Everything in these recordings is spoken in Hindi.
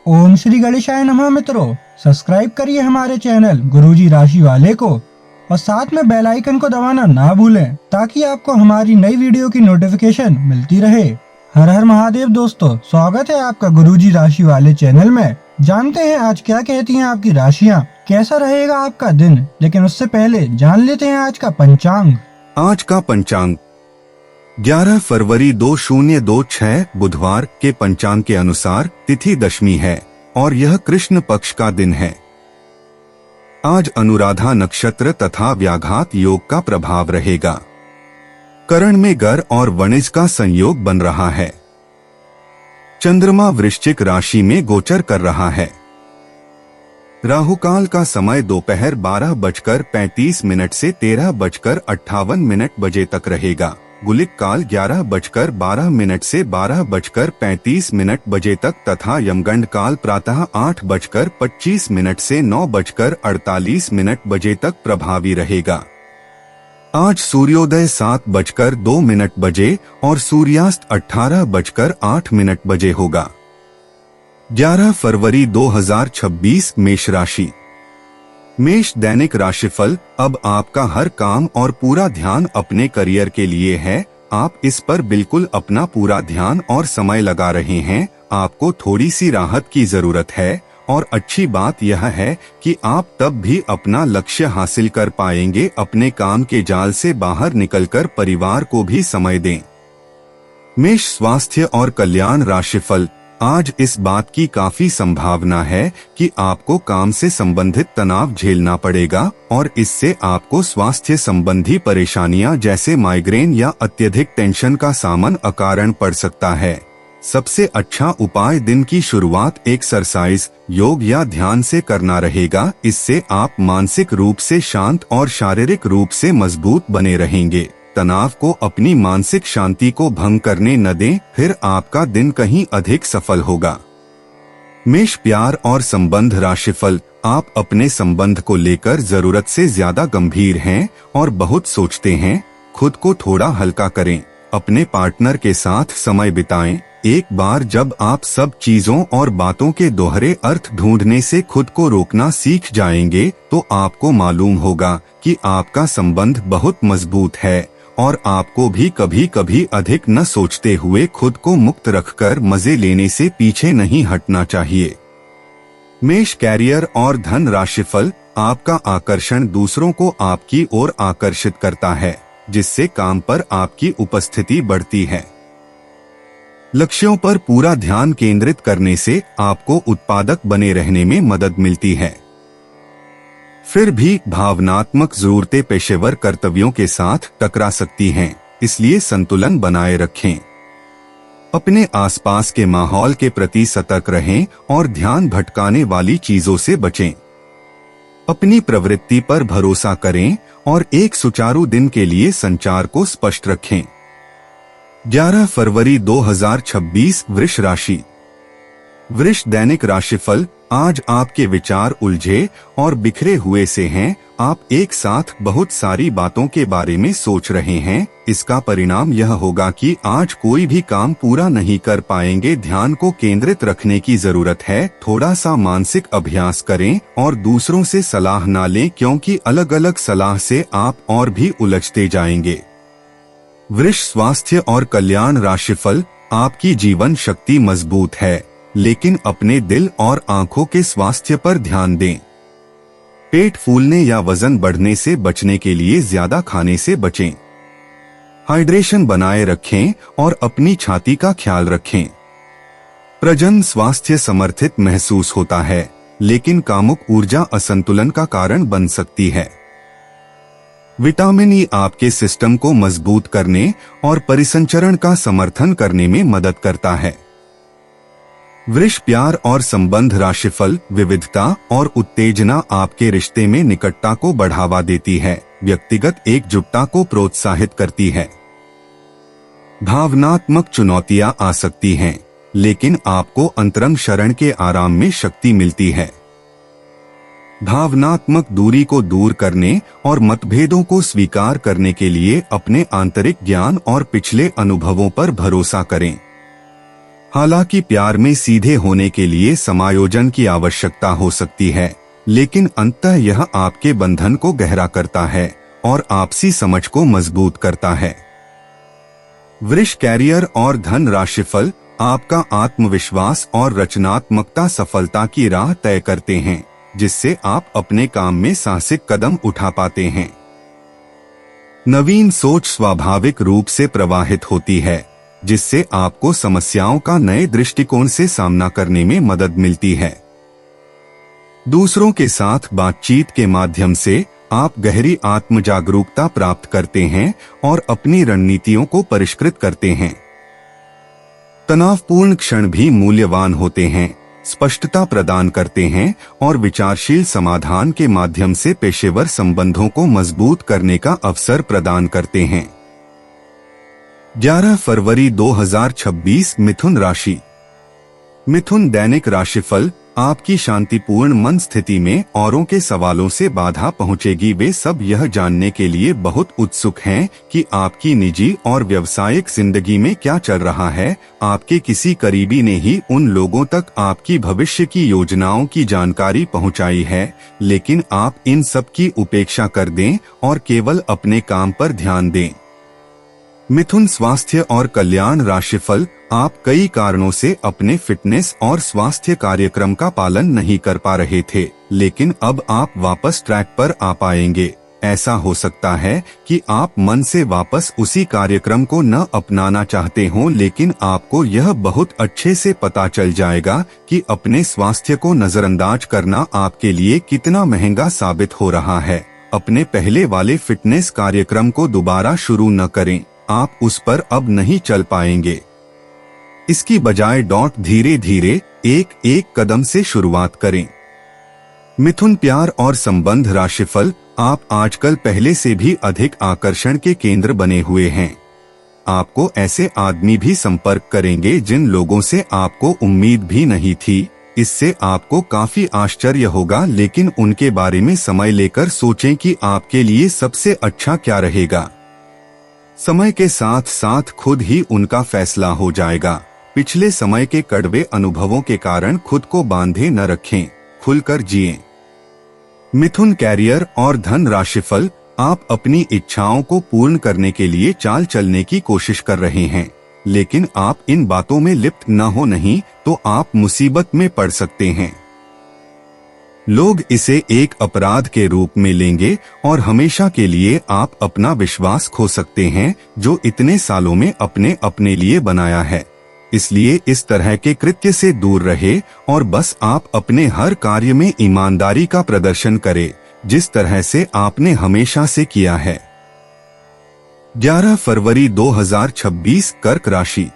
ओम श्री गणेशाय नमः। मित्रों, सब्सक्राइब करिए हमारे चैनल गुरुजी राशि वाले को और साथ में बेल आइकन को दबाना ना भूलें ताकि आपको हमारी नई वीडियो की नोटिफिकेशन मिलती रहे। हर हर महादेव दोस्तों, स्वागत है आपका गुरुजी राशि वाले चैनल में। जानते हैं आज क्या कहती हैं आपकी राशियां, कैसा रहेगा आपका दिन। लेकिन उससे पहले जान लेते हैं आज का पंचांग। आज का पंचांग 11 फरवरी 2026 बुधवार के पंचांग के अनुसार तिथि दशमी है और यह कृष्ण पक्ष का दिन है। आज अनुराधा नक्षत्र तथा व्याघात योग का प्रभाव रहेगा। करण में गर और वणिज का संयोग बन रहा है। चंद्रमा वृश्चिक राशि में गोचर कर रहा है। राहुकाल का समय दोपहर 12:35 से 13:58 बजे तक रहेगा। गुलिक काल 11:12 से 12:35 बजे तक तथा यमगंड काल प्रातः 8:25 से 9:48 बजे तक प्रभावी रहेगा। आज सूर्योदय 7:02 बजे और सूर्यास्त 18:08 बजे होगा। 11 फरवरी 2026 मेष राशि। मेष दैनिक राशिफल। अब आपका हर काम और पूरा ध्यान अपने करियर के लिए है। आप इस पर बिल्कुल अपना पूरा ध्यान और समय लगा रहे हैं। आपको थोड़ी सी राहत की जरूरत है और अच्छी बात यह है कि आप तब भी अपना लक्ष्य हासिल कर पाएंगे। अपने काम के जाल से बाहर निकलकर परिवार को भी समय दें। मेष स्वास्थ्य और कल्याण राशिफल। आज इस बात की काफी संभावना है कि आपको काम से संबंधित तनाव झेलना पड़ेगा और इससे आपको स्वास्थ्य संबंधी परेशानियां जैसे माइग्रेन या अत्यधिक टेंशन का सामना अकारण पड़ सकता है। सबसे अच्छा उपाय दिन की शुरुआत एक्सरसाइज, योग या ध्यान से करना रहेगा। इससे आप मानसिक रूप से शांत और शारीरिक रूप से मजबूत बने रहेंगे। तनाव को अपनी मानसिक शांति को भंग करने न दें, फिर आपका दिन कहीं अधिक सफल होगा। मेष प्यार और संबंध राशिफल। आप अपने संबंध को लेकर जरूरत से ज्यादा गंभीर हैं और बहुत सोचते हैं। खुद को थोड़ा हल्का करें। अपने पार्टनर के साथ समय बिताएं। एक बार जब आप सब चीजों और बातों के दोहरे अर्थ ढूंढने से खुद को रोकना सीख जाएंगे तो आपको मालूम होगा कि आपका संबंध बहुत मजबूत है और आपको भी कभी कभी अधिक न सोचते हुए खुद को मुक्त रखकर मजे लेने से पीछे नहीं हटना चाहिए। मेष कैरियर और धन राशिफल। आपका आकर्षण दूसरों को आपकी ओर आकर्षित करता है, जिससे काम पर आपकी उपस्थिति बढ़ती है। लक्ष्यों पर पूरा ध्यान केंद्रित करने से आपको उत्पादक बने रहने में मदद मिलती है। फिर भी भावनात्मक जरूरतें पेशेवर कर्तव्यों के साथ टकरा सकती हैं, इसलिए संतुलन बनाए रखें। अपने आसपास के माहौल के प्रति सतर्क रहें और ध्यान भटकाने वाली चीजों से बचें। अपनी प्रवृत्ति पर भरोसा करें और एक सुचारू दिन के लिए संचार को स्पष्ट रखें। 11 फरवरी 2026 वृष राशि। वृष दैनिक राशिफल। आज आपके विचार उलझे और बिखरे हुए से हैं। आप एक साथ बहुत सारी बातों के बारे में सोच रहे हैं। इसका परिणाम यह होगा कि आज कोई भी काम पूरा नहीं कर पाएंगे। ध्यान को केंद्रित रखने की जरूरत है। थोड़ा सा मानसिक अभ्यास करें और दूसरों से सलाह ना लें, क्योंकि अलग अलग सलाह से आप और भी उलझते जाएंगे। वृष स्वास्थ्य और कल्याण राशिफल। आपकी जीवन शक्ति मजबूत है, लेकिन अपने दिल और आंखों के स्वास्थ्य पर ध्यान दें। पेट फूलने या वजन बढ़ने से बचने के लिए ज्यादा खाने से बचें। हाइड्रेशन बनाए रखें और अपनी छाती का ख्याल रखें। प्रजनन स्वास्थ्य समर्थित महसूस होता है, लेकिन कामुक ऊर्जा असंतुलन का कारण बन सकती है। विटामिन ई आपके सिस्टम को मजबूत करने और परिसंचरण का समर्थन करने में मदद करता है। वृष प्यार और संबंध राशिफल। विविधता और उत्तेजना आपके रिश्ते में निकटता को बढ़ावा देती है, व्यक्तिगत एकजुटता को प्रोत्साहित करती है। भावनात्मक चुनौतियां आ सकती हैं, लेकिन आपको अंतरंग शरण के आराम में शक्ति मिलती है। भावनात्मक दूरी को दूर करने और मतभेदों को स्वीकार करने के लिए अपने आंतरिक ज्ञान और पिछले अनुभवों पर भरोसा करें। हालांकि प्यार में सीधे होने के लिए समायोजन की आवश्यकता हो सकती है, लेकिन अंततः यह आपके बंधन को गहरा करता है और आपसी समझ को मजबूत करता है। वृष कैरियर और धन राशिफल, आपका आत्मविश्वास और रचनात्मकता सफलता की राह तय करते हैं, जिससे आप अपने काम में साहसिक कदम उठा पाते हैं। नवीन सोच स्वाभाविक रूप से प्रवाहित होती है, जिससे आपको समस्याओं का नए दृष्टिकोण से सामना करने में मदद मिलती है। दूसरों के साथ बातचीत के माध्यम से आप गहरी आत्म जागरूकता प्राप्त करते हैं और अपनी रणनीतियों को परिष्कृत करते हैं। तनावपूर्ण क्षण भी मूल्यवान होते हैं, स्पष्टता प्रदान करते हैं और विचारशील समाधान के माध्यम से पेशेवर संबंधों को मजबूत करने का अवसर प्रदान करते हैं। 11 फरवरी 2026 मिथुन राशि। मिथुन दैनिक राशिफल, आपकी शांतिपूर्ण मन स्थिति में औरों के सवालों से बाधा पहुंचेगी। वे सब यह जानने के लिए बहुत उत्सुक हैं कि आपकी निजी और व्यावसायिक जिंदगी में क्या चल रहा है। आपके किसी करीबी ने ही उन लोगों तक आपकी भविष्य की योजनाओं की जानकारी पहुंचाई है, लेकिन आप इन सब की उपेक्षा कर दें और केवल अपने काम पर ध्यान दें। मिथुन स्वास्थ्य और कल्याण राशिफल, आप कई कारणों से अपने फिटनेस और स्वास्थ्य कार्यक्रम का पालन नहीं कर पा रहे थे, लेकिन अब आप वापस ट्रैक पर आ पाएंगे। ऐसा हो सकता है कि आप मन से वापस उसी कार्यक्रम को न अपनाना चाहते हो, लेकिन आपको यह बहुत अच्छे से पता चल जाएगा कि अपने स्वास्थ्य को नजरअंदाज करना आपके लिए कितना महंगा साबित हो रहा है। अपने पहले वाले फिटनेस कार्यक्रम को दोबारा शुरू न करें, आप उस पर अब नहीं चल पाएंगे। इसकी बजाय धीरे धीरे एक एक कदम से शुरुआत करें। मिथुन प्यार और संबंध राशिफल, आप आजकल पहले से भी अधिक आकर्षण के केंद्र बने हुए हैं। आपको ऐसे आदमी भी संपर्क करेंगे जिन लोगों से आपको उम्मीद भी नहीं थी। इससे आपको काफी आश्चर्य होगा, लेकिन उनके बारे में समय लेकर सोचें कि आपके लिए सबसे अच्छा क्या रहेगा। समय के साथ साथ खुद ही उनका फैसला हो जाएगा। पिछले समय के कड़वे अनुभवों के कारण खुद को बांधे न रखें, खुलकर जिएं। मिथुन कैरियर और धन राशिफल, आप अपनी इच्छाओं को पूर्ण करने के लिए चाल चलने की कोशिश कर रहे हैं, लेकिन आप इन बातों में लिप्त न हो, नहीं तो आप मुसीबत में पड़ सकते हैं। लोग इसे एक अपराध के रूप में लेंगे और हमेशा के लिए आप अपना विश्वास खो सकते हैं, जो इतने सालों में अपने लिए बनाया है। इसलिए इस तरह के कृत्य से दूर रहे और बस आप अपने हर कार्य में ईमानदारी का प्रदर्शन करें, जिस तरह से आपने हमेशा से किया है। 11 फरवरी 2026 कर्क राशि।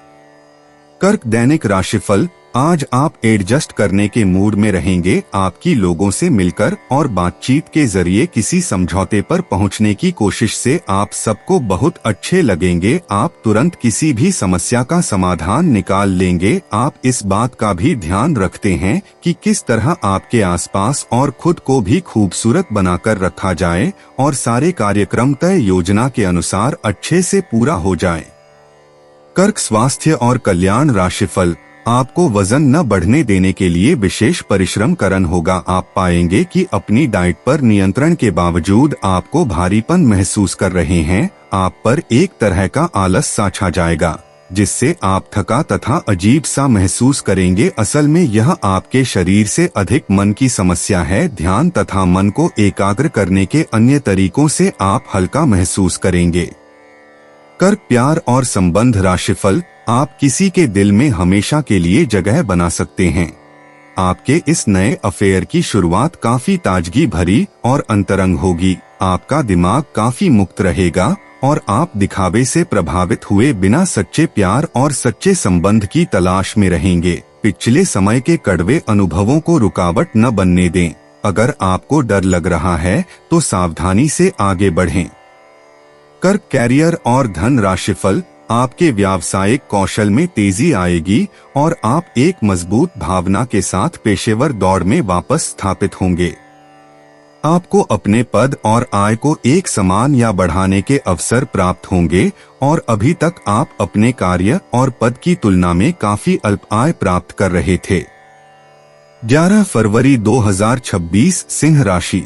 कर्क दैनिक राशिफल, आज आप एडजस्ट करने के मूड में रहेंगे। आपकी लोगों से मिलकर और बातचीत के जरिए किसी समझौते पर पहुंचने की कोशिश से आप सबको बहुत अच्छे लगेंगे। आप तुरंत किसी भी समस्या का समाधान निकाल लेंगे। आप इस बात का भी ध्यान रखते हैं कि किस तरह आपके आसपास और खुद को भी खूबसूरत बनाकर रखा जाए और सारे कार्यक्रम तय योजना के अनुसार अच्छे से पूरा हो जाए। कर्क स्वास्थ्य और कल्याण राशिफल, आपको वजन न बढ़ने देने के लिए विशेष परिश्रम करना होगा। आप पाएंगे कि अपनी डाइट पर नियंत्रण के बावजूद आपको भारीपन महसूस कर रहे हैं। आप पर एक तरह का आलस सा छा जाएगा, जिससे आप थका तथा अजीब सा महसूस करेंगे। असल में यह आपके शरीर से अधिक मन की समस्या है। ध्यान तथा मन को एकाग्र करने के अन्य तरीकों से आप हल्का महसूस करेंगे। कर्क प्यार और संबंध राशिफल, आप किसी के दिल में हमेशा के लिए जगह बना सकते हैं। आपके इस नए अफेयर की शुरुआत काफी ताजगी भरी और अंतरंग होगी। आपका दिमाग काफी मुक्त रहेगा और आप दिखावे से प्रभावित हुए बिना सच्चे प्यार और सच्चे संबंध की तलाश में रहेंगे। पिछले समय के कड़वे अनुभवों को रुकावट न बनने दें। अगर आपको डर लग रहा है तो सावधानी से आगे बढ़ें। कर्क कैरियर और धन राशिफल, आपके व्यावसायिक कौशल में तेजी आएगी और आप एक मजबूत भावना के साथ पेशेवर दौड़ में वापस स्थापित होंगे। आपको अपने पद और आय को एक समान या बढ़ाने के अवसर प्राप्त होंगे और अभी तक आप अपने कार्य और पद की तुलना में काफी अल्प आय प्राप्त कर रहे थे। 11 फरवरी 2026 सिंह राशि।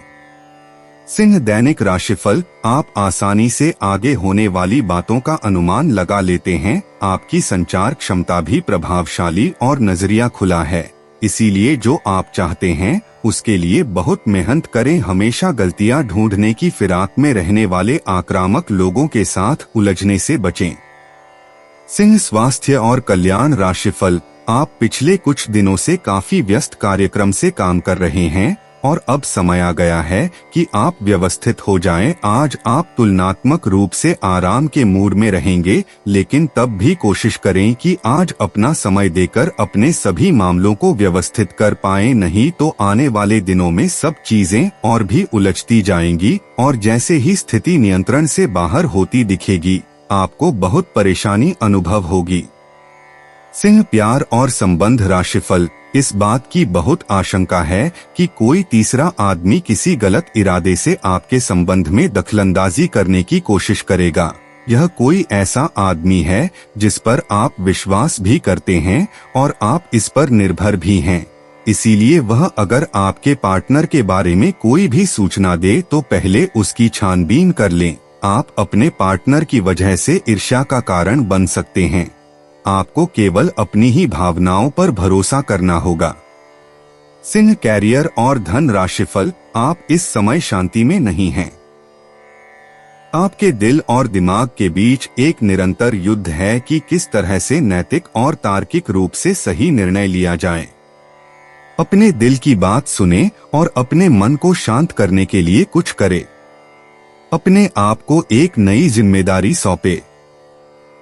सिंह दैनिक राशिफल। आप आसानी से आगे होने वाली बातों का अनुमान लगा लेते हैं। आपकी संचार क्षमता भी प्रभावशाली और नजरिया खुला है, इसीलिए जो आप चाहते हैं उसके लिए बहुत मेहनत करें। हमेशा गलतियां ढूंढने की फिराक में रहने वाले आक्रामक लोगों के साथ उलझने से बचें। सिंह स्वास्थ्य और कल्याण राशिफल। आप पिछले कुछ दिनों से काफी व्यस्त कार्यक्रम से काम कर रहे हैं और अब समय आ गया है कि आप व्यवस्थित हो जाएं। आज आप तुलनात्मक रूप से आराम के मूड में रहेंगे, लेकिन तब भी कोशिश करें कि आज अपना समय देकर अपने सभी मामलों को व्यवस्थित कर पाएं, नहीं तो आने वाले दिनों में सब चीजें और भी उलझती जाएंगी और जैसे ही स्थिति नियंत्रण से बाहर होती दिखेगी, आपको बहुत परेशानी अनुभव होगी। सिंह प्यार और संबंध राशिफल। इस बात की बहुत आशंका है कि कोई तीसरा आदमी किसी गलत इरादे से आपके संबंध में दखलंदाजी करने की कोशिश करेगा। यह कोई ऐसा आदमी है जिस पर आप विश्वास भी करते हैं और आप इस पर निर्भर भी हैं। इसीलिए वह अगर आपके पार्टनर के बारे में कोई भी सूचना दे तो पहले उसकी छानबीन कर लें। आप अपने पार्टनर की वजह से ईर्ष्या का कारण बन सकते हैं। आपको केवल अपनी ही भावनाओं पर भरोसा करना होगा। सिंह कैरियर और धन राशिफल। आप इस समय शांति में नहीं हैं। आपके दिल और दिमाग के बीच एक निरंतर युद्ध है कि किस तरह से नैतिक और तार्किक रूप से सही निर्णय लिया जाए। अपने दिल की बात सुने और अपने मन को शांत करने के लिए कुछ करे। अपने आप को एक नई जिम्मेदारी सौंपे।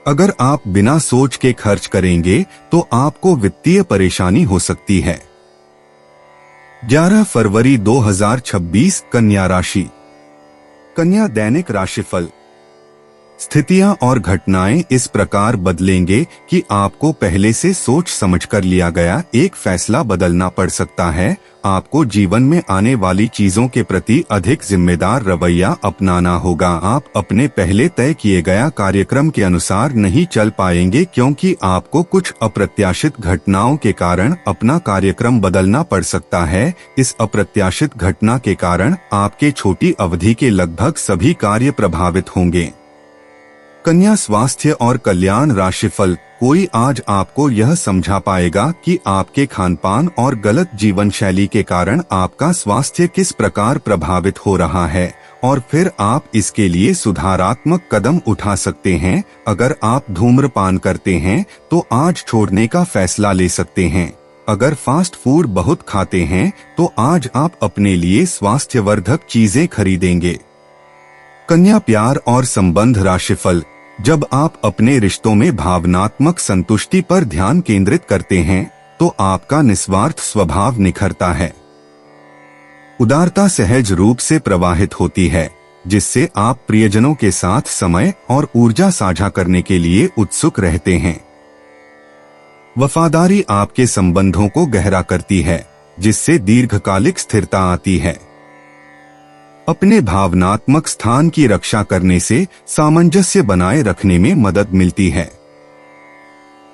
अगर आप बिना सोच के खर्च करेंगे तो आपको वित्तीय परेशानी हो सकती है। 11 फरवरी 2026 कन्या राशि। कन्या दैनिक राशिफल। स्थितियां और घटनाएं इस प्रकार बदलेंगे कि आपको पहले से सोच समझकर लिया गया एक फैसला बदलना पड़ सकता है। आपको जीवन में आने वाली चीजों के प्रति अधिक जिम्मेदार रवैया अपनाना होगा। आप अपने पहले तय किए गया कार्यक्रम के अनुसार नहीं चल पाएंगे, क्योंकि आपको कुछ अप्रत्याशित घटनाओं के कारण अपना कार्यक्रम बदलना पड़ सकता है। इस अप्रत्याशित घटना के कारण आपके छोटी अवधि के लगभग सभी कार्य प्रभावित होंगे। कन्या स्वास्थ्य और कल्याण राशिफल। कोई आज आपको यह समझा पाएगा कि आपके खानपान और गलत जीवन शैली के कारण आपका स्वास्थ्य किस प्रकार प्रभावित हो रहा है और फिर आप इसके लिए सुधारात्मक कदम उठा सकते हैं। अगर आप धूम्रपान करते हैं तो आज छोड़ने का फैसला ले सकते हैं। अगर फास्ट फूड बहुत खाते हैं तो आज आप अपने लिए स्वास्थ्यवर्धक चीजें खरीदेंगे। कन्या प्यार और संबंध राशिफल। जब आप अपने रिश्तों में भावनात्मक संतुष्टि पर ध्यान केंद्रित करते हैं तो आपका निस्वार्थ स्वभाव निखरता है। उदारता सहज रूप से प्रवाहित होती है, जिससे आप प्रियजनों के साथ समय और ऊर्जा साझा करने के लिए उत्सुक रहते हैं। वफादारी आपके संबंधों को गहरा करती है, जिससे दीर्घकालिक स्थिरता आती है। अपने भावनात्मक स्थान की रक्षा करने से सामंजस्य बनाए रखने में मदद मिलती है।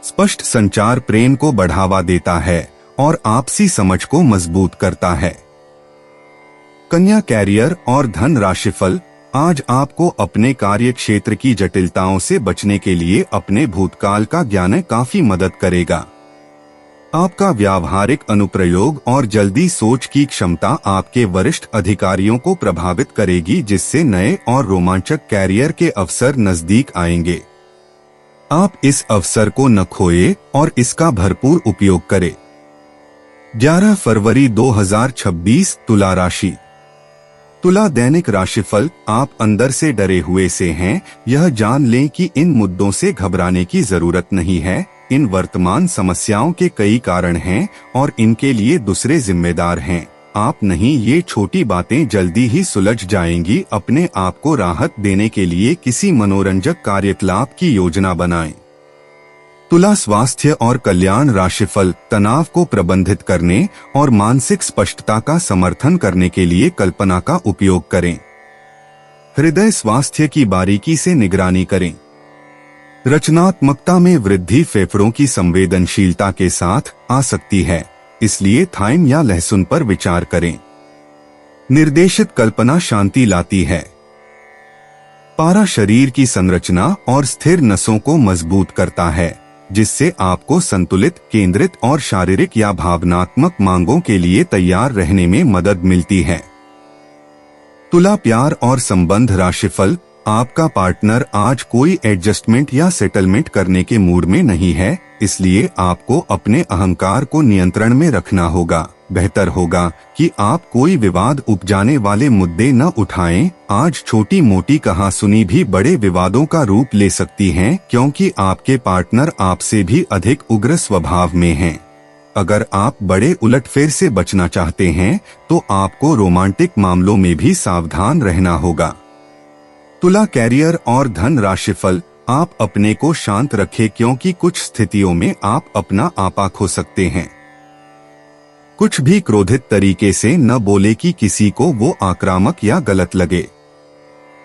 स्पष्ट संचार प्रेम को बढ़ावा देता है और आपसी समझ को मजबूत करता है। कन्या कैरियर और धन राशिफल। आज आपको अपने कार्य क्षेत्र की जटिलताओं से बचने के लिए अपने भूतकाल का ज्ञान काफी मदद करेगा। आपका व्यावहारिक अनुप्रयोग और जल्दी सोच की क्षमता आपके वरिष्ठ अधिकारियों को प्रभावित करेगी, जिससे नए और रोमांचक कैरियर के अवसर नजदीक आएंगे। आप इस अवसर को न खोए और इसका भरपूर उपयोग करें। 11 फरवरी 2026 तुला राशि। तुला दैनिक राशिफल। आप अंदर से डरे हुए से हैं। यह जान लें कि इन मुद्दों से घबराने की जरूरत नहीं है। इन वर्तमान समस्याओं के कई कारण हैं और इनके लिए दूसरे जिम्मेदार हैं, आप नहीं। ये छोटी बातें जल्दी ही सुलझ जाएंगी। अपने आप को राहत देने के लिए किसी मनोरंजक कार्यकलाप की योजना बनाएं। तुला स्वास्थ्य और कल्याण राशिफल तनाव को प्रबंधित करने और मानसिक स्पष्टता का समर्थन करने के लिए कल्पना का उपयोग करें। हृदय स्वास्थ्य की बारीकी से निगरानी करें। रचनात्मकता में वृद्धि फेफड़ों की संवेदनशीलता के साथ आ सकती है, इसलिए थाइम या लहसुन पर विचार करें। निर्देशित कल्पना शांति लाती है। पारा शरीर की संरचना और स्थिर नसों को मजबूत करता है, जिससे आपको संतुलित, केंद्रित और शारीरिक या भावनात्मक मांगों के लिए तैयार रहने में मदद मिलती है। तुला प्यार और संबंध राशिफल, आपका पार्टनर आज कोई एडजस्टमेंट या सेटलमेंट करने के मूड में नहीं है, इसलिए आपको अपने अहंकार को नियंत्रण में रखना होगा। बेहतर होगा कि आप कोई विवाद उपजाने वाले मुद्दे न उठाएं। आज छोटी मोटी कहासुनी भी बड़े विवादों का रूप ले सकती हैं, क्योंकि आपके पार्टनर आपसे भी अधिक उग्र स्वभाव में हैं। अगर आप बड़े उलटफेर से बचना चाहते हैं तो आपको रोमांटिक मामलों में भी सावधान रहना होगा। तुला कैरियर और धन राशिफल, आप अपने को शांत रखें, क्योंकि कुछ स्थितियों में आप अपना आपा खो सकते हैं। कुछ भी क्रोधित तरीके से न बोले कि किसी को वो आक्रामक या गलत लगे।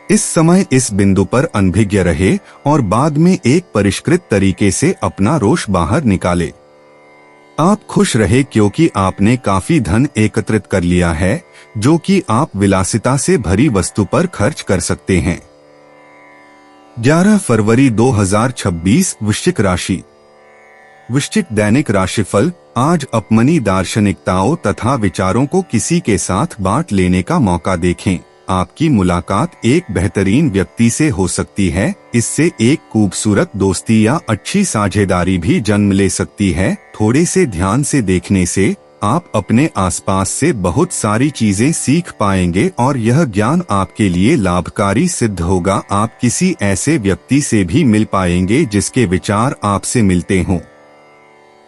इस समय इस बिंदु पर अनभिज्ञ रहे और बाद में एक परिष्कृत तरीके से अपना रोष बाहर निकाले। आप खुश रहे क्योंकि आपने काफी धन एकत्रित कर लिया है, जो कि आप विलासिता से भरी वस्तु पर खर्च कर सकते हैं। 11 फरवरी 2026 वृश्चिक राशि। वृश्चिक दैनिक राशिफल, आज अपनी दार्शनिकताओं तथा विचारों को किसी के साथ बांट लेने का मौका देखें। आपकी मुलाकात एक बेहतरीन व्यक्ति से हो सकती है, इससे एक खूबसूरत दोस्ती या अच्छी साझेदारी भी जन्म ले सकती है। थोड़े से ध्यान से देखने से आप अपने आसपास से बहुत सारी चीजें सीख पाएंगे और यह ज्ञान आपके लिए लाभकारी सिद्ध होगा। आप किसी ऐसे व्यक्ति से भी मिल पाएंगे जिसके विचार आपसे मिलते हों।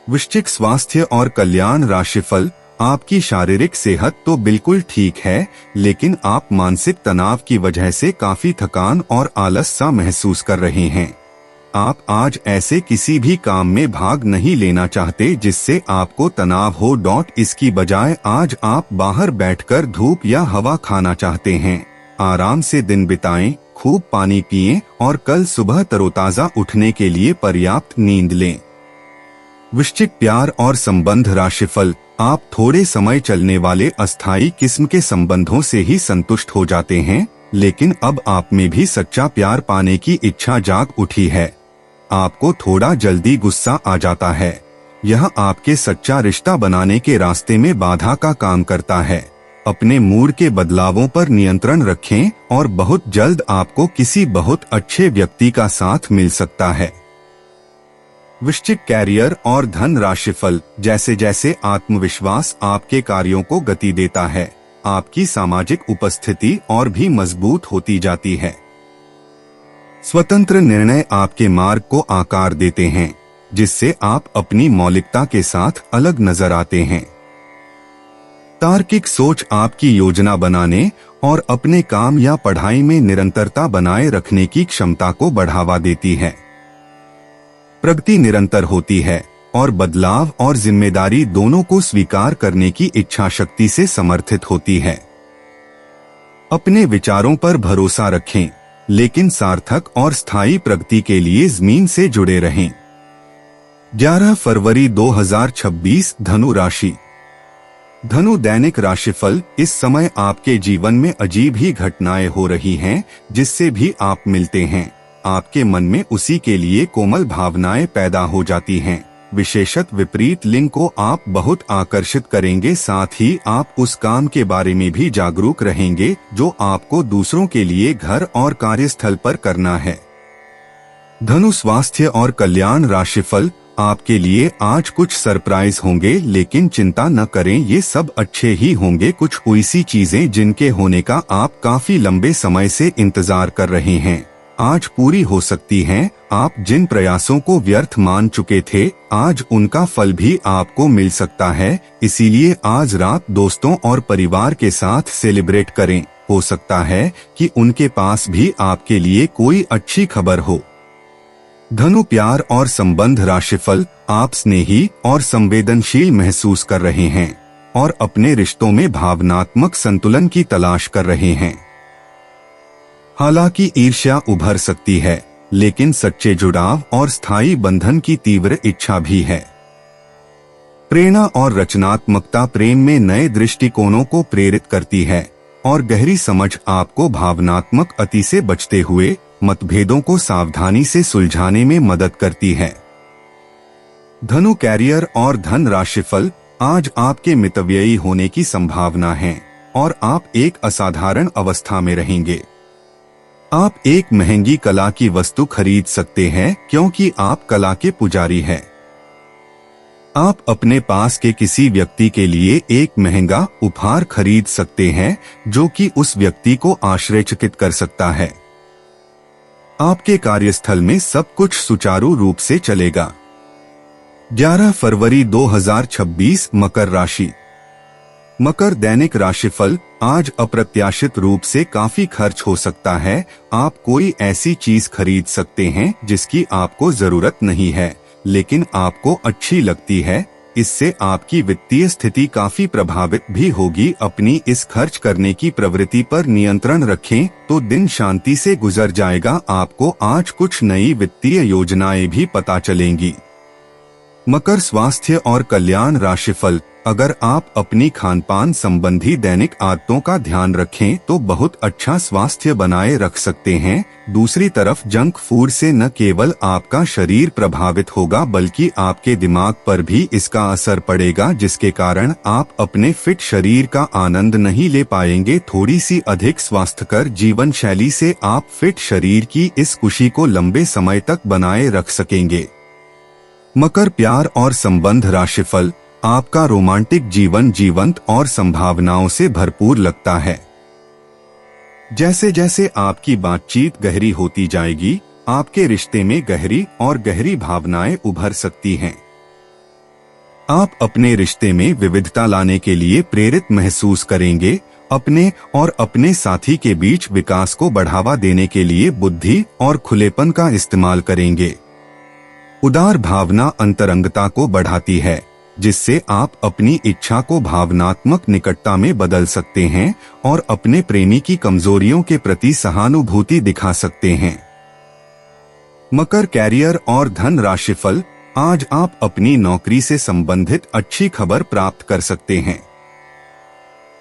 वृश्चिक स्वास्थ्य और कल्याण राशिफल, आपकी शारीरिक सेहत तो बिल्कुल ठीक है, लेकिन आप मानसिक तनाव की वजह से काफी थकान और आलस सा महसूस कर रहे हैं। आप आज ऐसे किसी भी काम में भाग नहीं लेना चाहते जिससे आपको तनाव हो। इसकी बजाय आज आप बाहर बैठकर धूप या हवा खाना चाहते हैं। आराम से दिन बिताएं, खूब पानी पिएं और कल सुबह तरोताजा उठने के लिए पर्याप्त नींद लें। वृश्चिक प्यार और संबंध राशिफल, आप थोड़े समय चलने वाले अस्थायी किस्म के संबंधों से ही संतुष्ट हो जाते हैं, लेकिन अब आप में भी सच्चा प्यार पाने की इच्छा जाग उठी है। आपको थोड़ा जल्दी गुस्सा आ जाता है। यह आपके सच्चा रिश्ता बनाने के रास्ते में बाधा का काम करता है। अपने मूड के बदलावों पर नियंत्रण रखें और बहुत जल्द आपको किसी बहुत अच्छे व्यक्ति का साथ मिल सकता है। वृश्चिक कैरियर और धन राशिफल, जैसे जैसे आत्मविश्वास आपके कार्यों को गति देता है, आपकी सामाजिक उपस्थिति और भी मजबूत होती जाती है। स्वतंत्र निर्णय आपके मार्ग को आकार देते हैं, जिससे आप अपनी मौलिकता के साथ अलग नजर आते हैं। तार्किक सोच आपकी योजना बनाने और अपने काम या पढ़ाई में निरंतरता बनाए रखने की क्षमता को बढ़ावा देती है। प्रगति निरंतर होती है और बदलाव और जिम्मेदारी दोनों को स्वीकार करने की इच्छा शक्ति से समर्थित होती है। अपने विचारों पर भरोसा रखें, लेकिन सार्थक और स्थायी प्रगति के लिए जमीन से जुड़े रहें। 11 फरवरी 2026 धनु राशि। धनु दैनिक राशिफल, इस समय आपके जीवन में अजीब ही घटनाएं हो रही हैं, जिससे भी आप मिलते हैं आपके मन में उसी के लिए कोमल भावनाएं पैदा हो जाती हैं। विशेषत विपरीत लिंग को आप बहुत आकर्षित करेंगे, साथ ही आप उस काम के बारे में भी जागरूक रहेंगे जो आपको दूसरों के लिए घर और कार्यस्थल पर करना है। धनु स्वास्थ्य और कल्याण राशिफल, आपके लिए आज कुछ सरप्राइज होंगे, लेकिन चिंता न करें, ये सब अच्छे ही होंगे। कुछ ऐसी चीजें जिनके होने का आप काफी लंबे समय से इंतजार कर रहे हैं आज पूरी हो सकती हैं। आप जिन प्रयासों को व्यर्थ मान चुके थे, आज उनका फल भी आपको मिल सकता है। इसीलिए आज रात दोस्तों और परिवार के साथ सेलिब्रेट करें। हो सकता है कि उनके पास भी आपके लिए कोई अच्छी खबर हो। धनु प्यार और संबंध राशिफल, आप स्नेही और संवेदनशील महसूस कर रहे हैं और अपने रिश्तों में भावनात्मक संतुलन की तलाश कर रहे हैं। हालांकि ईर्ष्या उभर सकती है, लेकिन सच्चे जुड़ाव और स्थायी बंधन की तीव्र इच्छा भी है। प्रेरणा और रचनात्मकता प्रेम में नए दृष्टिकोणों को प्रेरित करती है और गहरी समझ आपको भावनात्मक अति से बचते हुए मतभेदों को सावधानी से सुलझाने में मदद करती है। धनु कैरियर और धन राशिफल, आज आपके मितव्ययी होने की संभावना है और आप एक असाधारण अवस्था में रहेंगे। आप एक महंगी कला की वस्तु खरीद सकते हैं क्योंकि आप कला के पुजारी हैं। आप अपने पास के किसी व्यक्ति के लिए एक महंगा उपहार खरीद सकते हैं जो कि उस व्यक्ति को आश्चर्यचकित कर सकता है। आपके कार्यस्थल में सब कुछ सुचारू रूप से चलेगा। 11 फरवरी 2026 मकर राशि। मकर दैनिक राशिफल, आज अप्रत्याशित रूप से काफी खर्च हो सकता है। आप कोई ऐसी चीज खरीद सकते हैं जिसकी आपको जरूरत नहीं है लेकिन आपको अच्छी लगती है। इससे आपकी वित्तीय स्थिति काफी प्रभावित भी होगी। अपनी इस खर्च करने की प्रवृत्ति पर नियंत्रण रखें तो दिन शांति से गुजर जाएगा। आपको आज कुछ नई वित्तीय योजनाएं भी पता चलेंगी। मकर स्वास्थ्य और कल्याण राशिफल, अगर आप अपनी खानपान संबंधी दैनिक आदतों का ध्यान रखें तो बहुत अच्छा स्वास्थ्य बनाए रख सकते हैं। दूसरी तरफ जंक फूड से न केवल आपका शरीर प्रभावित होगा बल्कि आपके दिमाग पर भी इसका असर पड़ेगा, जिसके कारण आप अपने फिट शरीर का आनंद नहीं ले पाएंगे। थोड़ी सी अधिक स्वास्थ्यकर जीवन शैली से आप फिट शरीर की इस खुशी को लंबे समय तक बनाए रख सकेंगे। मकर प्यार और संबंध राशिफल, आपका रोमांटिक जीवन जीवंत और संभावनाओं से भरपूर लगता है। जैसे जैसे आपकी बातचीत गहरी होती जाएगी, आपके रिश्ते में गहरी भावनाएं उभर सकती हैं। आप अपने रिश्ते में विविधता लाने के लिए प्रेरित महसूस करेंगे। अपने और अपने साथी के बीच विकास को बढ़ावा देने के लिए बुद्धि और खुलेपन का इस्तेमाल करेंगे। उदार भावना अंतरंगता को बढ़ाती है, जिससे आप अपनी इच्छा को भावनात्मक निकटता में बदल सकते हैं और अपने प्रेमी की कमजोरियों के प्रति सहानुभूति दिखा सकते हैं। मकर कैरियर और धन राशिफल, आज आप अपनी नौकरी से संबंधित अच्छी खबर प्राप्त कर सकते हैं।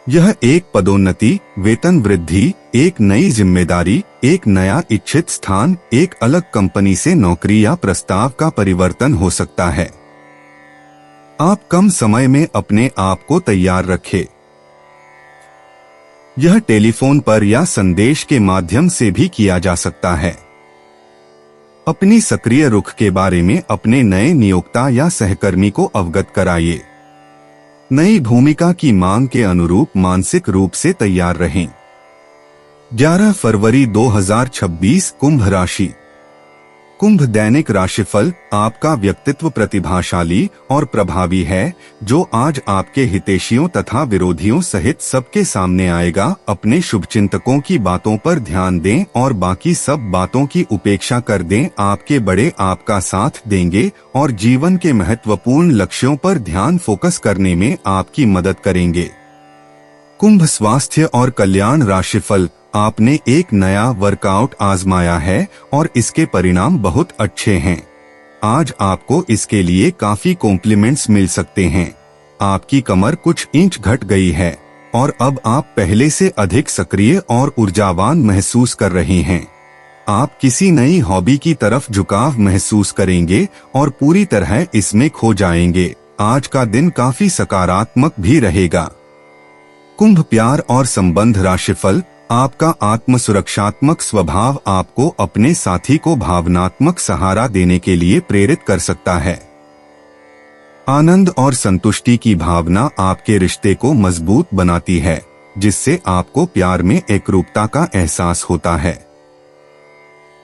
यह एक पदोन्नति, वेतन वृद्धि, एक नई जिम्मेदारी, एक नया इच्छित स्थान, एक अलग कंपनी से नौकरी या प्रस्ताव का परिवर्तन हो सकता है। आप कम समय में अपने आप को तैयार रखें। यह टेलीफोन पर या संदेश के माध्यम से भी किया जा सकता है। अपनी सक्रिय रुख के बारे में अपने नए नियोक्ता या सहकर्मी को अवगत कराइए। नई भूमिका की मांग के अनुरूप मानसिक रूप से तैयार रहें। 11 फरवरी 2026 कुंभ राशि। कुंभ दैनिक राशिफल, आपका व्यक्तित्व प्रतिभाशाली और प्रभावी है जो आज आपके हितैषियों तथा विरोधियों सहित सबके सामने आएगा। अपने शुभचिंतकों की बातों पर ध्यान दें और बाकी सब बातों की उपेक्षा कर दें। आपके बड़े आपका साथ देंगे और जीवन के महत्वपूर्ण लक्ष्यों पर ध्यान फोकस करने में आपकी मदद करेंगे। कुंभ स्वास्थ्य और कल्याण राशिफल, आपने एक नया वर्कआउट आजमाया है और इसके परिणाम बहुत अच्छे हैं। आज आपको इसके लिए काफी कॉम्प्लीमेंट्स मिल सकते हैं। आपकी कमर कुछ इंच घट गई है और अब आप पहले से अधिक सक्रिय और ऊर्जावान महसूस कर रहे हैं। आप किसी नई हॉबी की तरफ झुकाव महसूस करेंगे और पूरी तरह इसमें खो जाएंगे। आज का दिन काफी सकारात्मक भी रहेगा। कुंभ प्यार और संबंध राशिफल, आपका आत्मसुरक्षात्मक स्वभाव आपको अपने साथी को भावनात्मक सहारा देने के लिए प्रेरित कर सकता है। आनंद और संतुष्टि की भावना आपके रिश्ते को मजबूत बनाती है, जिससे आपको प्यार में एकरूपता का एहसास होता है।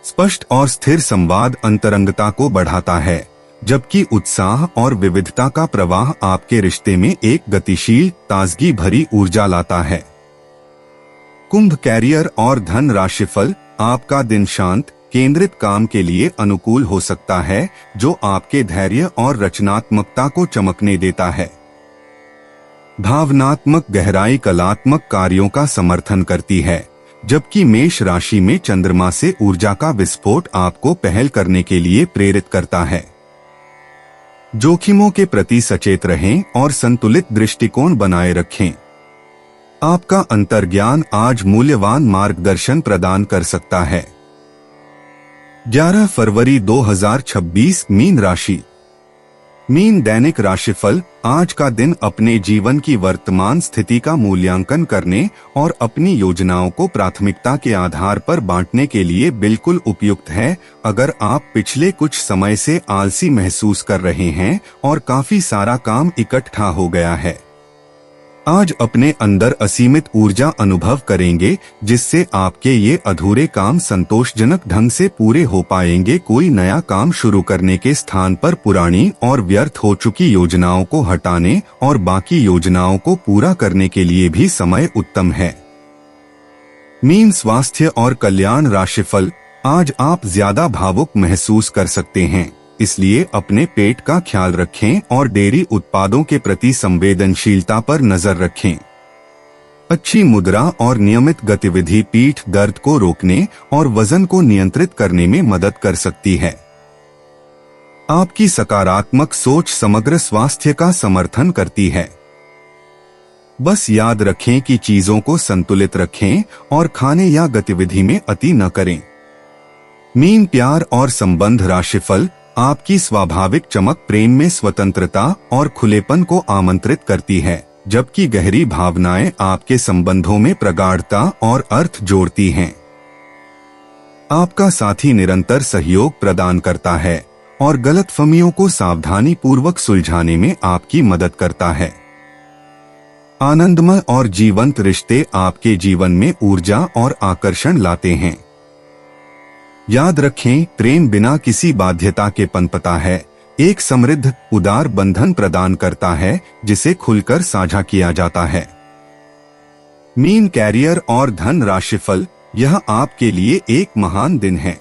स्पष्ट और स्थिर संवाद अंतरंगता को बढ़ाता है, जबकि उत्साह और विविधता का प्रवाह आपके रिश्ते में एक गतिशील, ताजगी भरी ऊर्जा लाता है। कुंभ कैरियर और धन राशिफल, आपका दिन शांत, केंद्रित काम के लिए अनुकूल हो सकता है, जो आपके धैर्य और रचनात्मकता को चमकने देता है। भावनात्मक गहराई कलात्मक कार्यों का समर्थन करती है, जबकि मेष राशि में चंद्रमा से ऊर्जा का विस्फोट आपको पहल करने के लिए प्रेरित करता है। जोखिमों के प्रति सचेत रहें और संतुलित दृष्टिकोण बनाए रखें। आपका अंतर्ज्ञान आज मूल्यवान मार्गदर्शन प्रदान कर सकता है। 11 फरवरी 2026 मीन राशि। मीन दैनिक राशिफल। आज का दिन अपने जीवन की वर्तमान स्थिति का मूल्यांकन करने और अपनी योजनाओं को प्राथमिकता के आधार पर बांटने के लिए बिल्कुल उपयुक्त है। अगर आप पिछले कुछ समय से आलसी महसूस कर रहे हैं और काफी सारा काम इकट्ठा हो गया है, आज अपने अंदर असीमित ऊर्जा अनुभव करेंगे, जिससे आपके ये अधूरे काम संतोषजनक ढंग से पूरे हो पाएंगे। कोई नया काम शुरू करने के स्थान पर पुरानी और व्यर्थ हो चुकी योजनाओं को हटाने और बाकी योजनाओं को पूरा करने के लिए भी समय उत्तम है। मीन स्वास्थ्य और कल्याण राशिफल। आज आप ज्यादा भावुक महसूस कर सकते हैं, इसलिए अपने पेट का ख्याल रखें और डेयरी उत्पादों के प्रति संवेदनशीलता पर नजर रखें। अच्छी मुद्रा और नियमित गतिविधि पीठ दर्द को रोकने और वजन को नियंत्रित करने में मदद कर सकती है। आपकी सकारात्मक सोच समग्र स्वास्थ्य का समर्थन करती है। बस याद रखें कि चीजों को संतुलित रखें और खाने या गतिविधि में अति न करें। मीन प्यार और संबंध राशिफल। आपकी स्वाभाविक चमक प्रेम में स्वतंत्रता और खुलेपन को आमंत्रित करती है, जबकि गहरी भावनाएं आपके संबंधों में प्रगाढ़ता और अर्थ जोड़ती हैं। आपका साथी निरंतर सहयोग प्रदान करता है और गलतफहमियों को सावधानी पूर्वक सुलझाने में आपकी मदद करता है। आनंदमय और जीवंत रिश्ते आपके जीवन में ऊर्जा और आकर्षण लाते हैं। याद रखें, प्रेम बिना किसी बाध्यता के पनपता है, एक समृद्ध उदार बंधन प्रदान करता है जिसे खुलकर साझा किया जाता है। मीन कैरियर और धन राशिफल। यह आपके लिए एक महान दिन है।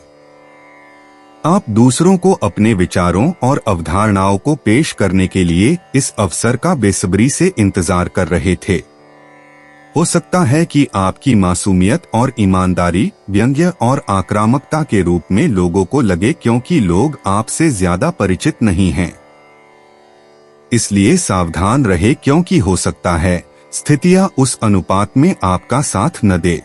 आप दूसरों को अपने विचारों और अवधारणाओं को पेश करने के लिए इस अवसर का बेसब्री से इंतजार कर रहे थे। हो सकता है कि आपकी मासूमियत और ईमानदारी व्यंग्य और आक्रामकता के रूप में लोगों को लगे, क्योंकि लोग आपसे ज्यादा परिचित नहीं हैं। इसलिए सावधान रहे, क्योंकि हो सकता है स्थितियां उस अनुपात में आपका साथ न दे।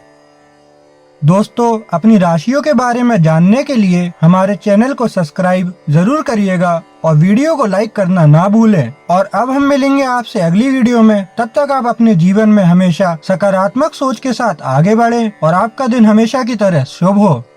दोस्तों, अपनी राशियों के बारे में जानने के लिए हमारे चैनल को सब्सक्राइब जरूर करिएगा और वीडियो को लाइक करना ना भूलें। और अब हम मिलेंगे आपसे अगली वीडियो में। तब तक आप अपने जीवन में हमेशा सकारात्मक सोच के साथ आगे बढ़ें और आपका दिन हमेशा की तरह शुभ हो।